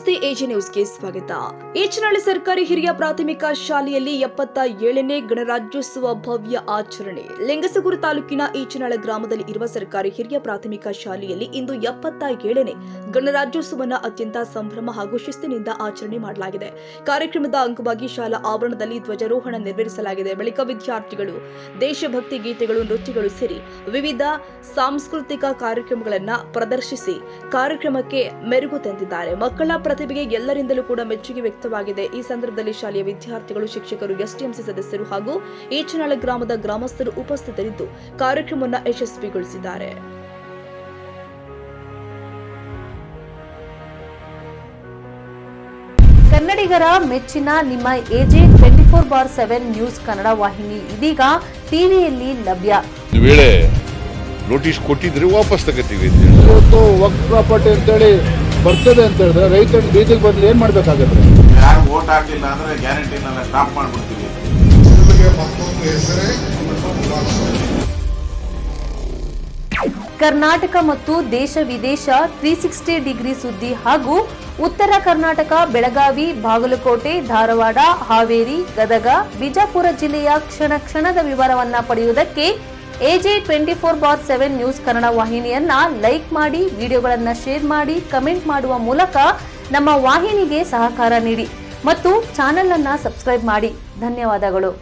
ನಮಸ್ತೆ, ಎಜೆ ನ್ಯೂಸ್ಗೆ ಸ್ವಾಗತ. ಈಚನಹಳ್ಳಿ ಸರ್ಕಾರಿ ಹಿರಿಯ ಪ್ರಾಥಮಿಕ ಶಾಲೆಯಲ್ಲಿ 77ನೇ ಗಣರಾಜ್ಯೋತ್ಸವ ಭವ್ಯ ಆಚರಣೆ. ಲಿಂಗಸಗೂರು ತಾಲೂಕಿನ ಈಚನಹಳ್ಳಿ ಗ್ರಾಮದಲ್ಲಿ ಇರುವ ಸರ್ಕಾರಿ ಹಿರಿಯ ಪ್ರಾಥಮಿಕ ಶಾಲೆಯಲ್ಲಿ ಇಂದು 77ನೇ ಗಣರಾಜ್ಯೋತ್ಸವವನ್ನು ಅತ್ಯಂತ ಸಂಭ್ರಮ ಹಾಗೂ ಶಿಸ್ತಿನಿಂದ ಆಚರಣೆ ಮಾಡಲಾಗಿದೆ. ಕಾರ್ಯಕ್ರಮದ ಅಂಗವಾಗಿ ಶಾಲಾ ಆವರಣದಲ್ಲಿ ಧ್ವಜಾರೋಹಣ ನೆರವೇರಿಸಲಾಗಿದೆ. ಬಳಿಕ ವಿದ್ಯಾರ್ಥಿಗಳು ದೇಶಭಕ್ತಿ ಗೀತೆಗಳು, ನೃತ್ಯಗಳು ಸೇರಿ ವಿವಿಧ ಸಾಂಸ್ಕೃತಿಕ ಕಾರ್ಯಕ್ರಮಗಳನ್ನು ಪ್ರದರ್ಶಿಸಿ ಕಾರ್ಯಕ್ರಮಕ್ಕೆ ಮೆರುಗು ತಂದಿದ್ದಾರೆ. ಮಕ್ಕಳ ಪ್ರತಿಭೆಗೆ ಎಲ್ಲರಿಂದಲೂ ಕೂಡ ಮೆಚ್ಚುಗೆ ವ್ಯಕ್ತವಾಗಿದೆ. ಈ ಸಂದರ್ಭದಲ್ಲಿ ಶಾಲೆಯ ವಿದ್ಯಾರ್ಥಿಗಳು, ಶಿಕ್ಷಕರು, ಎಸ್ಟಿಎಂಸಿ ಸದಸ್ಯರು ಹಾಗೂ ಈಚನಹಳ್ಳಿ ಗ್ರಾಮದ ಗ್ರಾಮಸ್ಥರು ಉಪಸ್ಥಿತರಿದ್ದು ಕಾರ್ಯಕ್ರಮವನ್ನು ಯಶಸ್ವಿಗೊಳಿಸಿದ್ದಾರೆ. ಕನ್ನಡಿಗರ ಮೆಚ್ಚಿನ ನಿಮ್ಮ ಎಜೆ 24/7 ನ್ಯೂಸ್ ಕನ್ನಡ ವಾಹಿನಿ ಇದೀಗ ಟಿವಿಯಲ್ಲಿ ಲಭ್ಯ. ವೇಳೆ ನೋಟಿಸ್ ಕೊಟ್ಟಿದ್ರೆ ವಾಪಸ್ ತಗೋತೀವಿ. ಇವತ್ತು ವಕ್ಫ್ ಪ್ರಾಪರ್ಟಿ ಅಂತೇಳಿ ಬರ್ತದೆ ಅಂತ ಹೇಳಿದ್ರೆ ರೈತರ ಬೀದಿಗೆ ಬದಲು ಏನ್ ಮಾಡ್ಬೇಕಾಗತ್ತೆ? ಯಾರು ವೋಟ್ ಹಾಕಲಿಲ್ಲ ಅಂದ್ರೆ ಗ್ಯಾರಂಟಿನೆಲ್ಲ ಸ್ಟಾಪ್ ಮಾಡ್ಬಿಡ್ತೀವಿ. ಕರ್ನಾಟಕ ಮತ್ತು ದೇಶ ವಿದೇಶ 360 ಡಿಗ್ರಿ ಸುದ್ದಿ ಹಾಗೂ ಉತ್ತರ ಕರ್ನಾಟಕ, ಬೆಳಗಾವಿ, ಬಾಗಲಕೋಟೆ, ಧಾರವಾಡ, ಹಾವೇರಿ, ಗದಗ, ಬಿಜಾಪುರ ಜಿಲ್ಲೆಯ ಕ್ಷಣ ಕ್ಷಣದ ವಿವರವನ್ನ ಪಡೆಯುವುದಕ್ಕೆ ಎಜೆ 24/7 ನ್ಯೂಸ್ ಕನ್ನಡ ವಾಹಿನಿಯನ್ನ ಲೈಕ್ ಮಾಡಿ, ವಿಡಿಯೋಗಳನ್ನ ಶೇರ್ ಮಾಡಿ, ಕಮೆಂಟ್ ಮಾಡುವ ಮೂಲಕ ನಮ್ಮ ವಾಹಿನಿಗೆ ಸಹಕಾರ ನೀಡಿ ಮತ್ತು ಚಾನೆಲ್ ಅನ್ನ ಸಬ್ಸ್ಕ್ರೈಬ್ ಮಾಡಿ. ಧನ್ಯವಾದಗಳು.